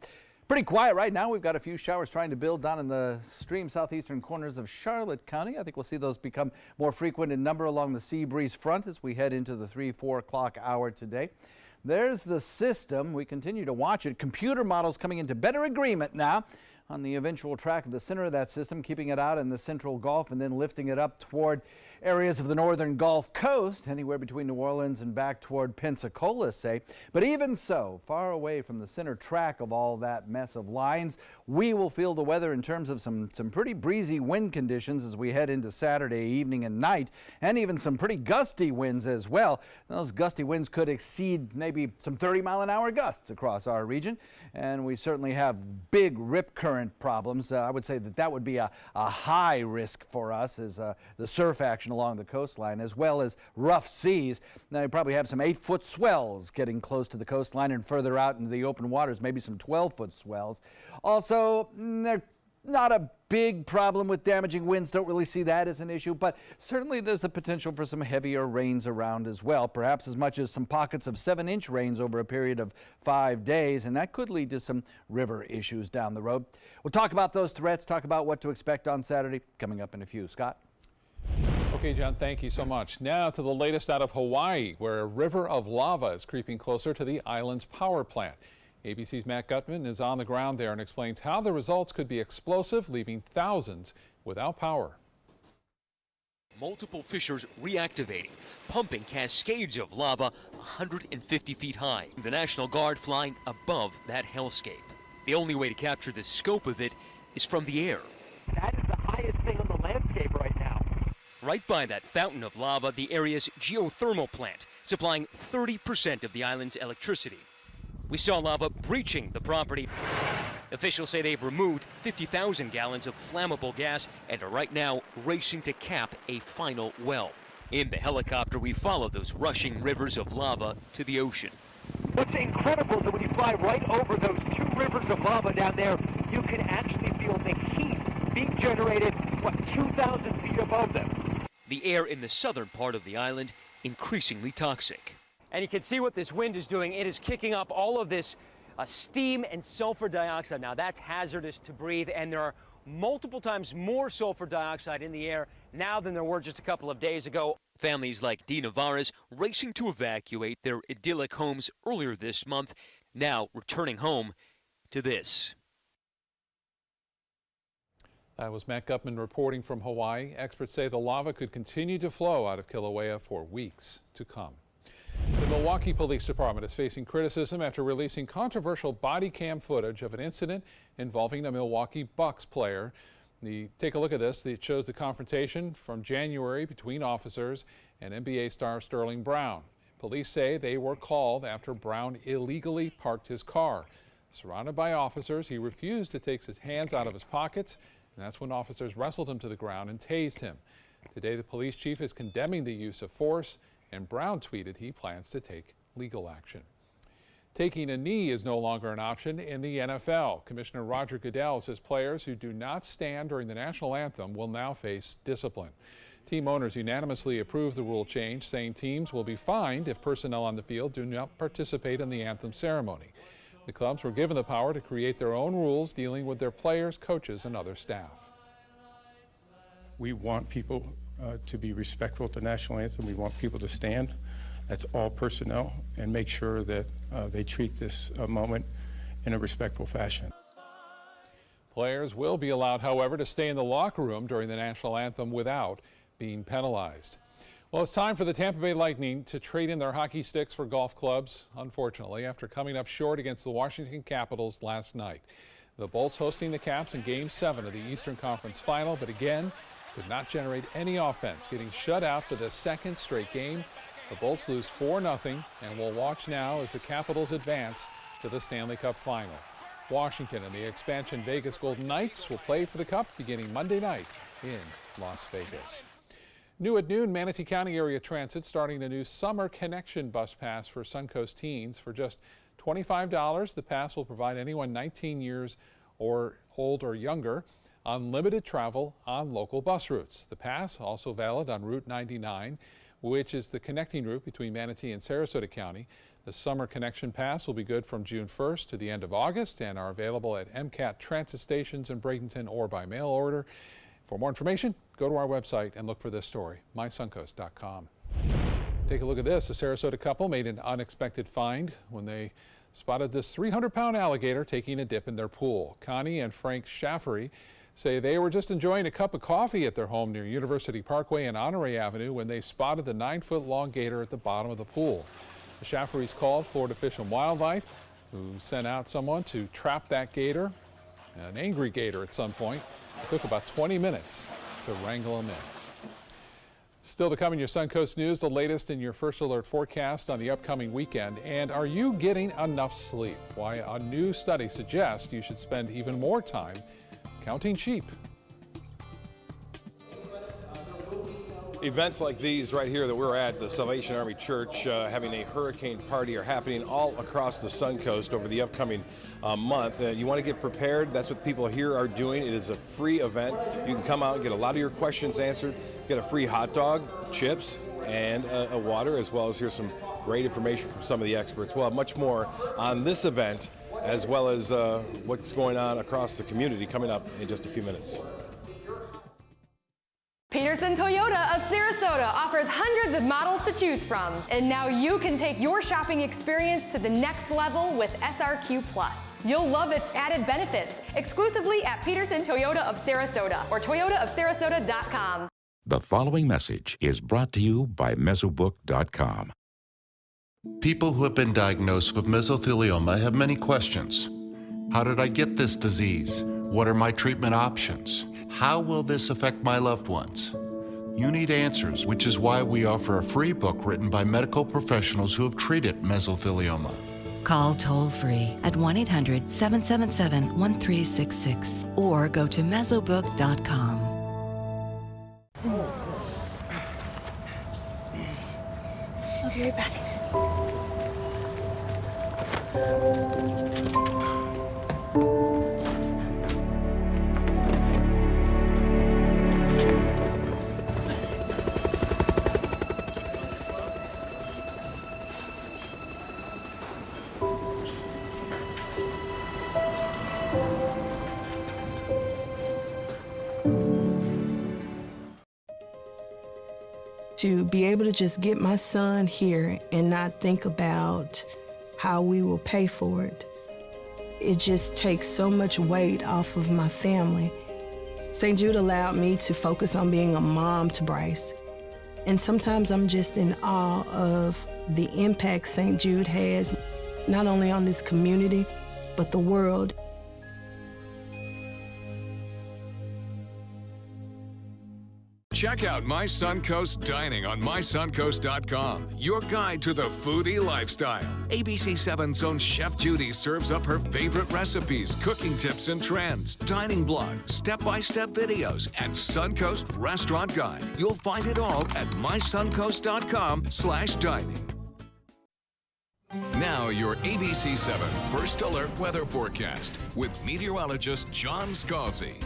Pretty quiet right now. We've got a few showers trying to build down in the extreme southeastern corners of Charlotte County. I think we'll see those become more frequent in number along the sea breeze front as we head into the 3-4 o'clock hour today. There's the system. We continue to watch it. Computer models coming into better agreement now on the eventual track of the center of that system, keeping it out in the central Gulf and then lifting it up toward areas of the northern Gulf Coast, anywhere between New Orleans and back toward Pensacola, say. But even so, far away from the center track of all that mess of lines, we will feel the weather in terms of some pretty breezy wind conditions as we head into Saturday evening and night, and even some pretty gusty winds as well. Those gusty winds could exceed maybe some 30-mile-an-hour gusts across our region, and we certainly have big rip current problems. I would say that would be a high risk for us as the surf action along the coastline, as well as rough seas. Now you probably have some 8-foot swells getting close to the coastline and further out into the open waters, maybe some 12-foot swells. Also, there Not a big problem with damaging winds. Don't really see that as an issue, but certainly there's the potential for some heavier rains around as well, perhaps as much as some pockets of 7-inch rains over a period of 5 days, and that could lead to some river issues down the road. We'll talk about those threats, talk about what to expect on Saturday, coming up in a few. Scott? Okay, John, thank you so much. Now to the latest out of Hawaii, where a river of lava is creeping closer to the island's power plant. ABC's Matt Gutman is on the ground there and explains how the results could be explosive, leaving thousands without power. Multiple fissures reactivating, pumping cascades of lava 150 feet high. The National Guard flying above that hellscape. The only way to capture the scope of it is from the air. That is the highest thing on the landscape right now. Right by that fountain of lava, the area's geothermal plant, supplying 30% of the island's electricity. We saw lava breaching the property. Officials say they've removed 50,000 gallons of flammable gas and are right now racing to cap a final well. In the helicopter, we follow those rushing rivers of lava to the ocean. What's incredible is that when you fly right over those 2 rivers of lava down there, you can actually feel the heat being generated, 2,000 feet above them. The air in the southern part of the island increasingly toxic. And you can see what this wind is doing. It is kicking up all of this steam and sulfur dioxide. Now that's hazardous to breathe, and there are multiple times more sulfur dioxide in the air now than there were just a couple of days ago. Families like Dee Navarez racing to evacuate their idyllic homes earlier this month, now returning home to this. That was Matt Gutman reporting from Hawaii. Experts say the lava could continue to flow out of Kilauea for weeks to come. The Milwaukee Police Department is facing criticism after releasing controversial body cam footage of an incident involving a Milwaukee Bucks player. Take a look at this. It shows the confrontation from January between officers and NBA star Sterling Brown. Police say they were called after Brown illegally parked his car. Surrounded by officers, he refused to take his hands out of his pockets, and that's when officers wrestled him to the ground and tased him. Today, the police chief is condemning the use of force, and Brown tweeted he plans to take legal action. Taking a knee is no longer an option in the NFL. Commissioner Roger Goodell says players who do not stand during the national anthem will now face discipline. Team owners unanimously approved the rule change, saying teams will be fined if personnel on the field do not participate in the anthem ceremony. The clubs were given the power to create their own rules dealing with their players, coaches, and other staff. We want people to be respectful of the national anthem. We want people to stand. That's all personnel, and make sure that they treat this moment in a respectful fashion. Players will be allowed, however, to stay in the locker room during the national anthem without being penalized. Well, it's time for the Tampa Bay Lightning to trade in their hockey sticks for golf clubs, unfortunately, after coming up short against the Washington Capitals last night. The Bolts hosting the Caps in Game 7 of the Eastern Conference Final, but again, could not generate any offense, getting shut out for the second straight game. The Bolts lose 4-0, and we'll watch now as the Capitals advance to the Stanley Cup Final. Washington and the expansion Vegas Golden Knights will play for the Cup beginning Monday night in Las Vegas. New at noon, Manatee County Area Transit starting a new Summer Connection bus pass for Suncoast teens for just $25. The pass will provide anyone 19 years or old or younger unlimited travel on local bus routes. The pass also valid on Route 99, which is the connecting route between Manatee and Sarasota County. The Summer Connection Pass will be good from June 1st to the end of August and are available at MCAT transit stations in Bradenton or by mail order. For more information, go to our website and look for this story, mysuncoast.com. Take a look at this. A Sarasota couple made an unexpected find when they spotted this 300-pound alligator taking a dip in their pool. Connie and Frank Schaffery say they were just enjoying a cup of coffee at their home near University Parkway and Honore Avenue when they spotted the 9-foot-long gator at the bottom of the pool. The Schafferys called Florida Fish and Wildlife, who sent out someone to trap that gator, an angry gator at some point. It took about 20 minutes to wrangle him in. Still to come in your Suncoast News, the latest in your First Alert forecast on the upcoming weekend. And are you getting enough sleep? Why a new study suggests you should spend even more time counting sheep. Events like these right here that we're at, the Salvation Army Church, having a hurricane party, are happening all across the Suncoast over the upcoming month. You want to get prepared. That's what people here are doing. It is a free event. You can come out and get a lot of your questions answered, get a free hot dog, chips, and a water, as well as hear some great information from some of the experts. We'll have much more on this event, as well as what's going on across the community coming up in just a few minutes. Peterson Toyota of Sarasota offers hundreds of models to choose from. And now you can take your shopping experience to the next level with SRQ Plus. You'll love its added benefits exclusively at Peterson Toyota of Sarasota or toyotaofsarasota.com. The following message is brought to you by Mesobook.com. People who have been diagnosed with mesothelioma have many questions. How did I get this disease? What are my treatment options? How will this affect my loved ones? You need answers, which is why we offer a free book written by medical professionals who have treated mesothelioma. Call toll-free at 1-800-777-1366 or go to Mesobook.com. I'll be right back. To be able to just get my son here and not think about how we will pay for it, it just takes so much weight off of my family. St. Jude allowed me to focus on being a mom to Bryce. And sometimes I'm just in awe of the impact St. Jude has, not only on this community, but the world. Check out My Suncoast Dining on mysuncoast.com, your guide to the foodie lifestyle. ABC7's own Chef Judy serves up her favorite recipes, cooking tips and trends, dining blogs, step-by-step videos, and Suncoast Restaurant Guide. You'll find it all at mysuncoast.com/dining. Now your ABC7 First Alert weather forecast with meteorologist John Scalzi.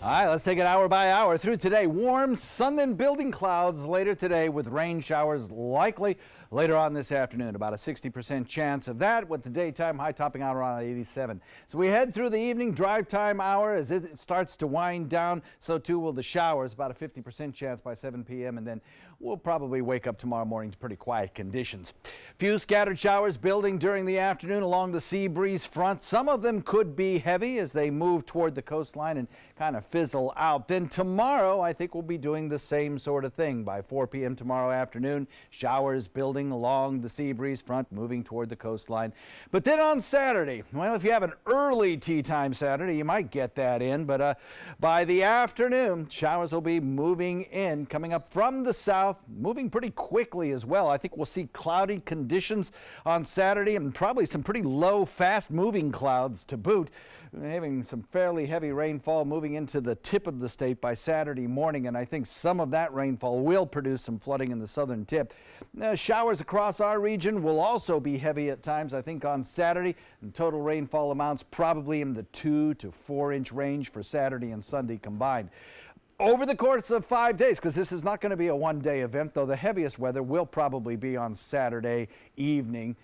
All right, let's take it hour by hour through today. Warm, sun then building clouds later today with rain showers likely later on this afternoon. About a 60% chance of that with the daytime high topping out around 87. So we head through the evening drive time hour as it starts to wind down. So too will the showers, about a 50% chance by 7 p.m. and then we'll probably wake up tomorrow morning to pretty quiet conditions. Few scattered showers building during the afternoon along the sea breeze front. Some of them could be heavy as they move toward the coastline and kind of fizzle out. Then tomorrow, I think we'll be doing the same sort of thing. By 4 p.m. tomorrow afternoon, showers building along the sea breeze front, moving toward the coastline. But then on Saturday, well, if you have an early tea time Saturday, you might get that in. But by the afternoon, showers will be moving in, coming up from the south, moving pretty quickly as well. I think we'll see cloudy conditions on Saturday and probably some pretty low, fast-moving clouds to boot. Having some fairly heavy rainfall moving into the tip of the state by Saturday morning, and I think some of that rainfall will produce some flooding in the southern tip. Showers across our region will also be heavy at times, I think, on Saturday, and total rainfall amounts probably in the 2 to 4 inch range for Saturday and Sunday combined. Over the course of 5 days, because this is not going to be a one-day event, though the heaviest weather will probably be on Saturday evening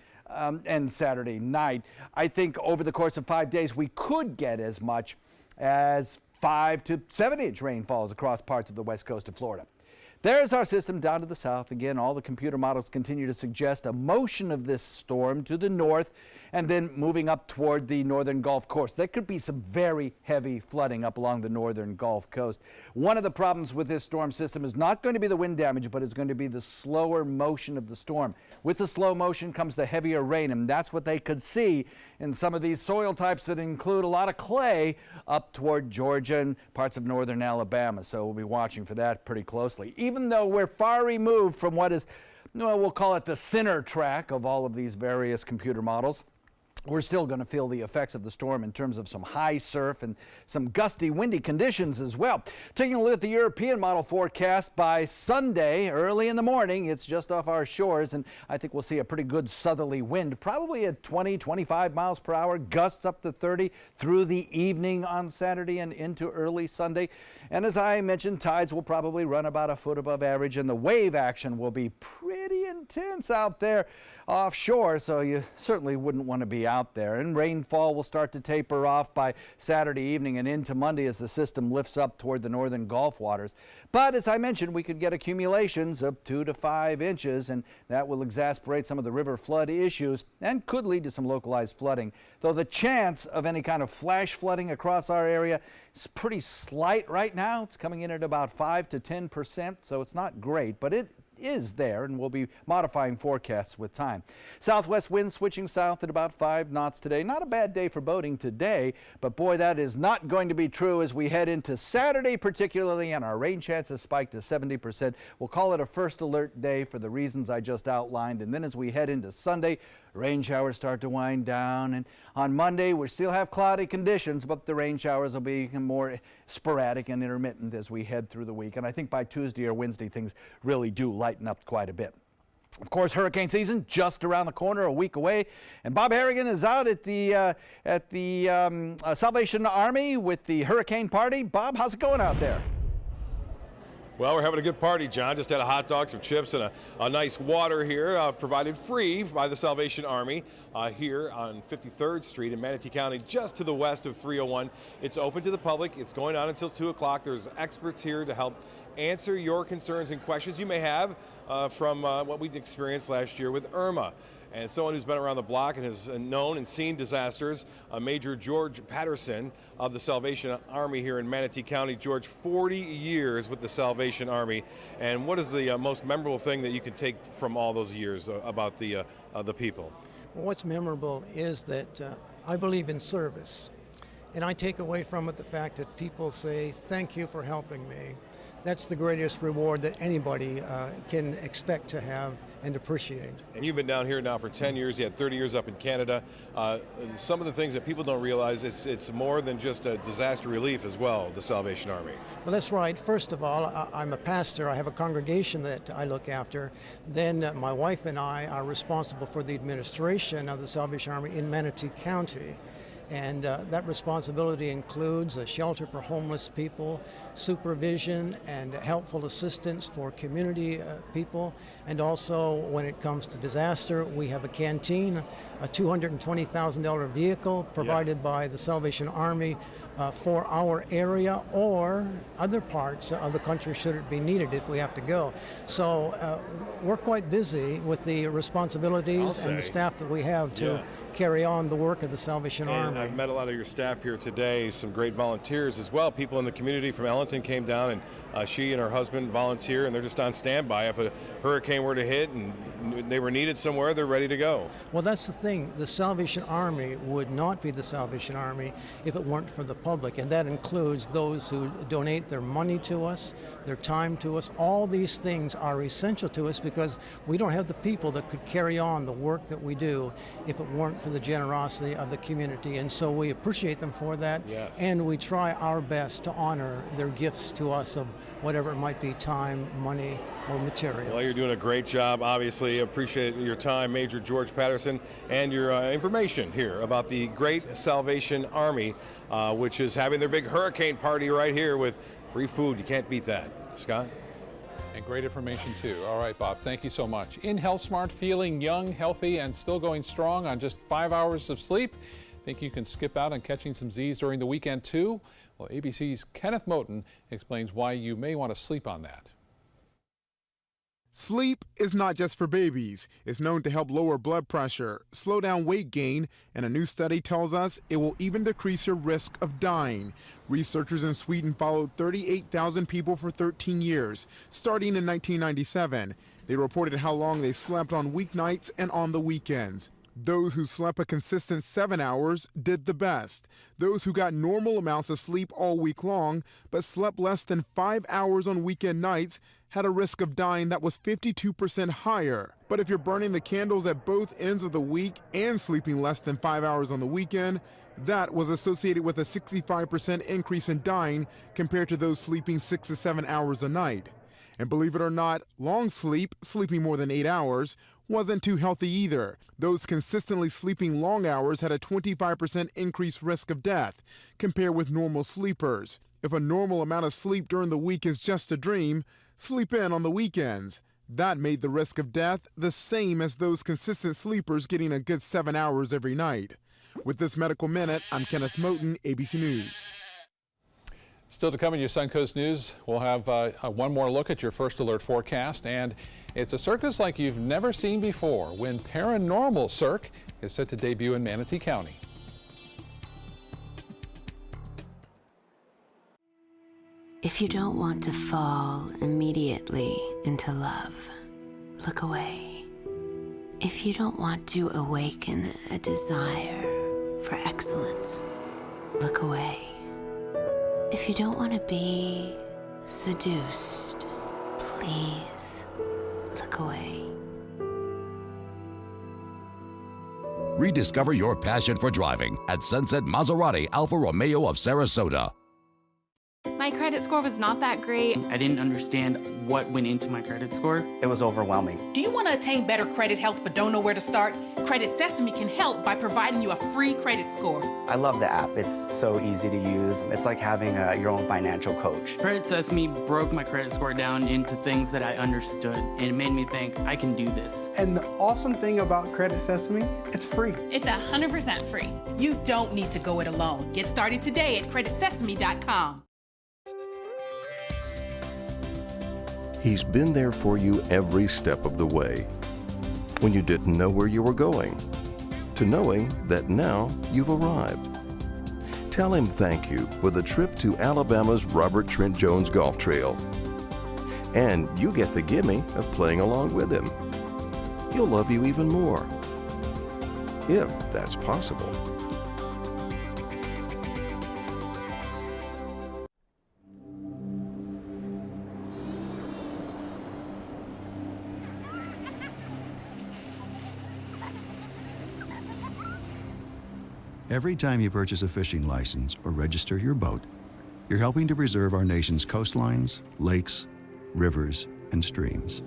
and Saturday night. I think over the course of 5 days, we could get as much as 5 to 7 inch rainfalls across parts of the west coast of Florida. There's our system down to the south. Again, all the computer models continue to suggest a motion of this storm to the north and then moving up toward the northern Gulf Coast. There could be some very heavy flooding up along the northern Gulf Coast. One of the problems with this storm system is not going to be the wind damage, but it's going to be the slower motion of the storm. With the slow motion comes the heavier rain, and that's what they could see in some of these soil types that include a lot of clay up toward Georgia and parts of northern Alabama. So we'll be watching for that pretty closely. Even though we're far removed from what is, well, we'll call it the center track of all of these various computer models, we're still going to feel the effects of the storm in terms of some high surf and some gusty, windy conditions as well. Taking a look at the European model forecast, by Sunday, early in the morning, it's just off our shores, and I think we'll see a pretty good southerly wind, probably at 20, 25 miles per hour, gusts up to 30 through the evening on Saturday and into early Sunday. And as I mentioned, tides will probably run about a foot above average, and the wave action will be pretty intense out there offshore, so you certainly wouldn't want to be out there. And rainfall will start to taper off by Saturday evening and into Monday as the system lifts up toward the northern Gulf waters. But as I mentioned, we could get accumulations of 2 to 5 inches, and that will exacerbate some of the river flood issues and could lead to some localized flooding. Though the chance of any kind of flash flooding across our area is pretty slight right now. It's coming in at about 5 to 10%, so it's not great, but it is there, and we'll be modifying forecasts with time. Southwest winds switching south at about 5 knots today. Not a bad day for boating today, but boy, that is not going to be true as we head into Saturday particularly, and our rain chances spike to 70%. We'll call it a first alert day for the reasons I just outlined, and then as we head into Sunday, rain showers start to wind down, and on Monday we still have cloudy conditions, but the rain showers will be more sporadic and intermittent as we head through the week. And I think by Tuesday or Wednesday things really do lighten up quite a bit. Of course, hurricane season just around the corner, a week away, and Bob Harrigan is out at the Salvation Army with the hurricane party. Bob, how's it going out there? Well, we're having a good party, John. Just had a hot dog, some chips, and a nice water here, provided free by the Salvation Army here on 53rd Street in Manatee County, just to the west of 301. It's open to the public. It's going on until 2 o'clock. There's experts here to help answer your concerns and questions you may have from what we experienced last year with Irma. And someone who's been around the block and has known and seen disasters, Major George Patterson of the Salvation Army here in Manatee County. George, 40 years with the Salvation Army. And what is the most memorable thing that you can take from all those years about the people? Well, what's memorable is that I believe in service. And I take away from it the fact that people say, thank you for helping me. That's the greatest reward that anybody can expect to have and appreciate. And you've been down here now for 10 years. You had 30 years up in Canada. Some of the things that people don't realize, it's more than just a disaster relief as well, the Salvation Army. Well, that's right. First of all, I'm a pastor. I have a congregation that I look after. Then my wife and I are responsible for the administration of the Salvation Army in Manatee County. And that responsibility includes a shelter for homeless people, supervision and helpful assistance for community people, and also when it comes to disaster, we have a canteen, a $220,000 vehicle provided by the Salvation Army for our area or other parts of the country should it be needed if we have to go. So we're quite busy with the responsibilities and the staff that we have to carry on the work of the Salvation Army. I've met a lot of your staff here today, some great volunteers as well. People in the community from Ellington came down, and she and her husband volunteer, and they're just on standby. If a hurricane were to hit and they were needed somewhere, they're ready to go. Well, that's the thing. The Salvation Army would not be the Salvation Army if it weren't for the public, and that includes those who donate their money to us, their time to us. All these things are essential to us because we don't have the people that could carry on the work that we do if it weren't for the generosity of the community, and so we appreciate them for that. Yes. And we try our best to honor their gifts to us of whatever it might be, time, money, or materials. Well, you're doing a great job. Obviously, appreciate your time, Major George Patterson, and your information here about the Great Salvation Army, which is having their big hurricane party right here with free food. You can't beat that. Scott? And great information too. All right, Bob, thank you so much. In Health Smart, feeling young, healthy, and still going strong on just 5 hours of sleep. Think you can skip out on catching some Z's during the weekend too? Well, ABC's Kenneth Moten explains why you may want to sleep on that. Sleep is not just for babies. It's known to help lower blood pressure, slow down weight gain, and a new study tells us it will even decrease your risk of dying. Researchers in Sweden followed 38,000 people for 13 years, starting in 1997. They reported how long they slept on weeknights and on the weekends. Those who slept a consistent 7 hours did the best. Those who got normal amounts of sleep all week long, but slept less than 5 hours on weekend nights, had a risk of dying that was 52% higher. But if you're burning the candles at both ends of the week and sleeping less than 5 hours on the weekend, that was associated with a 65% increase in dying compared to those sleeping 6 to 7 hours a night. And believe it or not, long sleep, sleeping more than 8 hours, wasn't too healthy either. Those consistently sleeping long hours had a 25% increased risk of death compared with normal sleepers. If a normal amount of sleep during the week is just a dream, sleep in on the weekends. That made the risk of death the same as those consistent sleepers getting a good 7 hours every night. With this Medical Minute, I'm Kenneth Moten, ABC News. Still to come in your Suncoast News, we'll have one more look at your first alert forecast, and it's a circus like you've never seen before when Paranormal Cirque is set to debut in Manatee County. If you don't want to fall immediately into love, look away. If you don't want to awaken a desire for excellence, look away. If you don't want to be seduced, please look away. Rediscover your passion for driving at Sunset Maserati Alfa Romeo of Sarasota. My credit score was not that great. I didn't understand what went into my credit score. It was overwhelming. Do you want to attain better credit health but don't know where to start? Credit Sesame can help by providing you a free credit score. I love the app. It's so easy to use. It's like having your own financial coach. Credit Sesame broke my credit score down into things that I understood, and it made me think I can do this. And the awesome thing about Credit Sesame, it's free. It's 100% free. You don't need to go it alone. Get started today at creditsesame.com. He's been there for you every step of the way. When you didn't know where you were going, to knowing that now you've arrived. Tell him thank you with a trip to Alabama's Robert Trent Jones Golf Trail. And you get the gimme of playing along with him. He'll love you even more, if that's possible. Every time you purchase a fishing license or register your boat, you're helping to preserve our nation's coastlines, lakes, rivers, and streams,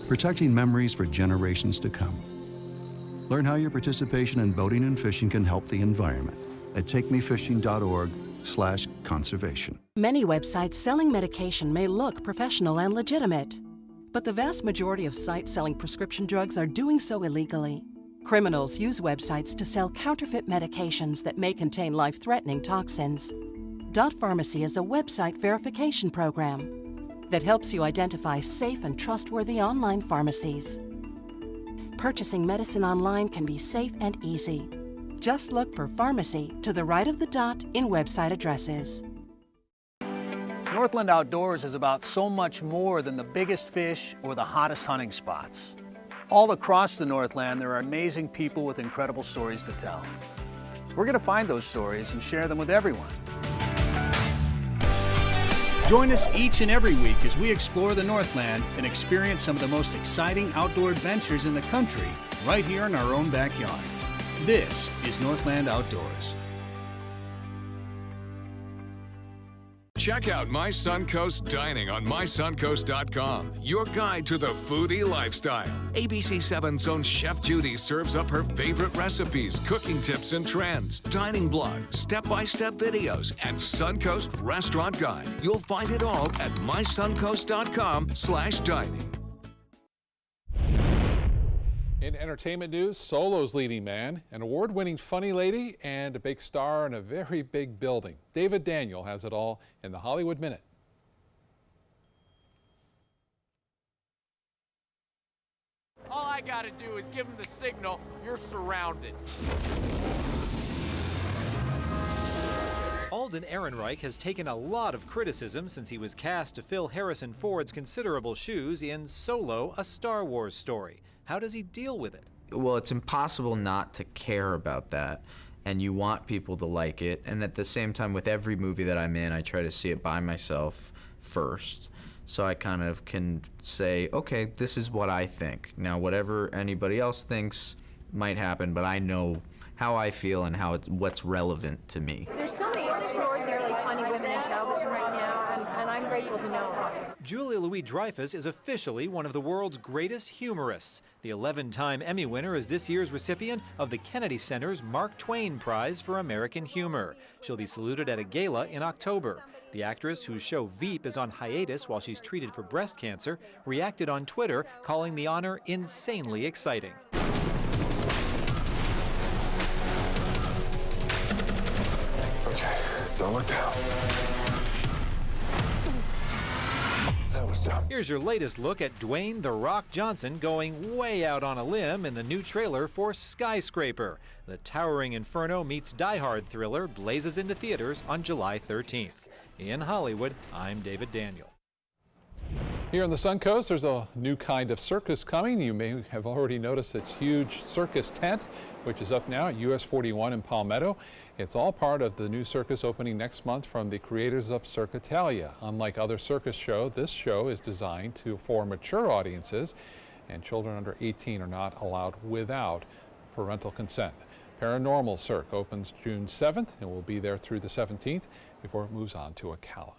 protecting memories for generations to come. Learn how your participation in boating and fishing can help the environment at takemefishing.org/conservation. Many websites selling medication may look professional and legitimate, but the vast majority of sites selling prescription drugs are doing so illegally. Criminals use websites to sell counterfeit medications that may contain life-threatening toxins. Dot Pharmacy is a website verification program that helps you identify safe and trustworthy online pharmacies. Purchasing medicine online can be safe and easy. Just look for pharmacy to the right of the dot in website addresses. Northland Outdoors is about so much more than the biggest fish or the hottest hunting spots. All across the Northland, there are amazing people with incredible stories to tell. We're going to find those stories and share them with everyone. Join us each and every week as we explore the Northland and experience some of the most exciting outdoor adventures in the country right here in our own backyard. This is Northland Outdoors. Check out My Suncoast Dining on mysuncoast.com, your guide to the foodie lifestyle. ABC 7's own Chef Judy serves up her favorite recipes, cooking tips and trends, dining blogs, step-by-step videos, and Suncoast Restaurant Guide. You'll find it all at mysuncoast.com/dining. In entertainment news, Solo's leading man, an award-winning funny lady, and a big star in a very big building. David Daniel has it all in the Hollywood Minute. All I gotta do is give him the signal, you're surrounded. Alden Ehrenreich has taken a lot of criticism since he was cast to fill Harrison Ford's considerable shoes in Solo, a Star Wars story. How does he deal with it? Well, it's impossible not to care about that, and you want people to like it. And at the same time, with every movie that I'm in, I try to see it by myself first. so I kind of can say, okay, this is what I think. Now, whatever anybody else thinks might happen, but I know how I feel and what's relevant to me. There's so many extraordinarily funny women in television right now, and I'm grateful to know her. Julia Louis-Dreyfus is officially one of the world's greatest humorists. The 11-time Emmy winner is this year's recipient of the Kennedy Center's Mark Twain Prize for American Humor. She'll be saluted at a gala in October. The actress, whose show Veep is on hiatus while she's treated for breast cancer, reacted on Twitter, calling the honor insanely exciting. Okay, don't look down. That was dumb. Here's your latest look at Dwayne "The Rock" Johnson going way out on a limb in the new trailer for Skyscraper. The towering inferno meets Die Hard thriller blazes into theaters on July 13th. In Hollywood, I'm David Daniel. Here on the Suncoast, there's a new kind of circus coming. You may have already noticed its huge circus tent, which is up now at US 41 in Palmetto. It's all part of the new circus opening next month from the creators of Cirque Italia. Unlike other circus shows, this show is designed for mature audiences, and children under 18 are not allowed without parental consent. Paranormal Cirque opens June 7th and will be there through the 17th before it moves on to Ocala.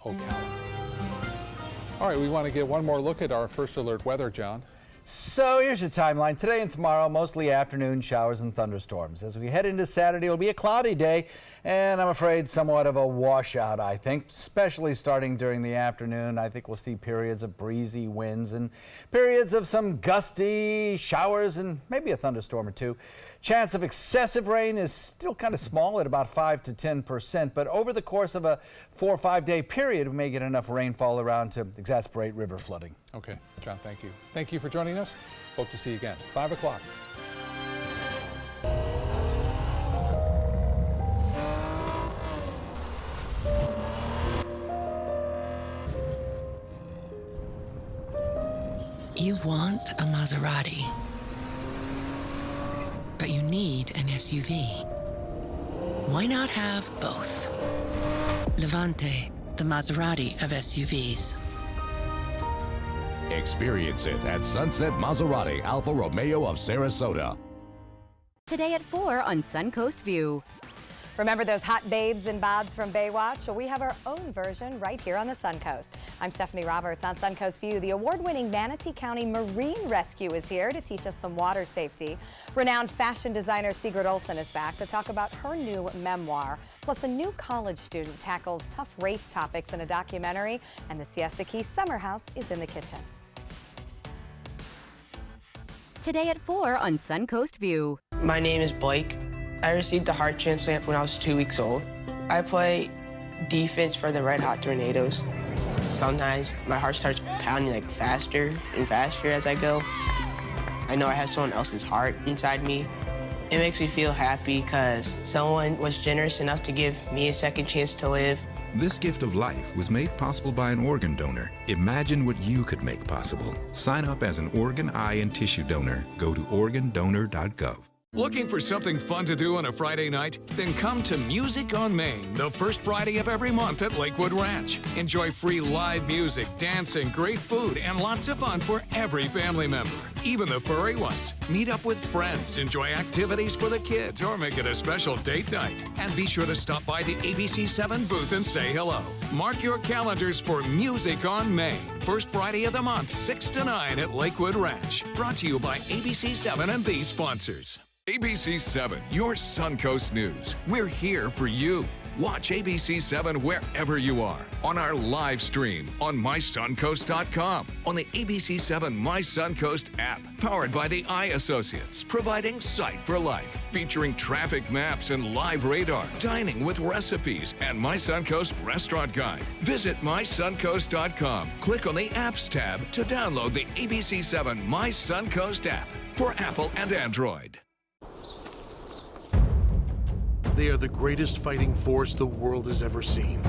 All right, we want to get one more look at our first alert weather, John. So here's your timeline. Today and tomorrow, mostly afternoon showers and thunderstorms. As we head into Saturday, it'll be a cloudy day, and I'm afraid somewhat of a washout, I think, especially starting during the afternoon. I think we'll see periods of breezy winds and periods of some gusty showers and maybe a thunderstorm or two. Chance of excessive rain is still kind of small at about 5 to 10%, but over the course of a 4 or 5 day period, we may get enough rainfall around to exacerbate river flooding. Okay, John, thank you. Thank you for joining us. Hope to see you again, 5 o'clock. You want a Maserati, but you need an SUV. Why not have both? Levante, the Maserati of SUVs. Experience it at Sunset Maserati Alfa Romeo of Sarasota. Today at 4 on Suncoast View. Remember those hot babes and bobs from Baywatch? Well, we have our own version right here on the Suncoast. I'm Stephanie Roberts on Suncoast View. The award-winning Manatee County Marine Rescue is here to teach us some water safety. Renowned fashion designer Sigrid Olsen is back to talk about her new memoir. Plus, a new college student tackles tough race topics in a documentary, and the Siesta Key Summer House is in the kitchen. Today at 4 on Suncoast View. My name is Blake. I received a heart transplant when I was 2 weeks old. I play defense for the Red Hot Tornadoes. Sometimes my heart starts pounding like faster and faster as I go. I know I have someone else's heart inside me. It makes me feel happy because someone was generous enough to give me a second chance to live. This gift of life was made possible by an organ donor. Imagine what you could make possible. Sign up as an organ, eye, and tissue donor. Go to organdonor.gov. Looking for something fun to do on a Friday night? Then come to Music on Main, the first Friday of every month at Lakewood Ranch. Enjoy free live music, dancing, great food, and lots of fun for every family member, even the furry ones. Meet up with friends, enjoy activities for the kids, or make it a special date night. And be sure to stop by the ABC7 booth and say hello. Mark your calendars for Music on Main, first Friday of the month, 6 to 9 at Lakewood Ranch. Brought to you by ABC7 and these sponsors. ABC7, your Suncoast News. We're here for you. Watch ABC7 wherever you are, on our live stream, on mysuncoast.com, on the ABC7 My Suncoast app, powered by the Eye Associates, providing sight for life, featuring traffic maps and live radar, dining with recipes, and My Suncoast Restaurant Guide. Visit mysuncoast.com. Click on the Apps tab to download the ABC7 My Suncoast app for Apple and Android. They are the greatest fighting force the world has ever seen.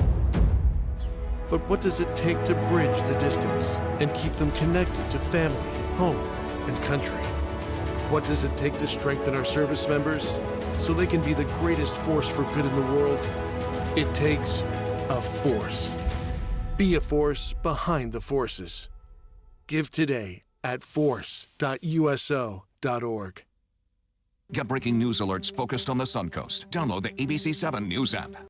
But what does it take to bridge the distance and keep them connected to family, home, and country? What does it take to strengthen our service members so they can be the greatest force for good in the world? It takes a force. Be a force behind the forces. Give today at force.uso.org. Get breaking news alerts focused on the Suncoast. Download the ABC7 News app.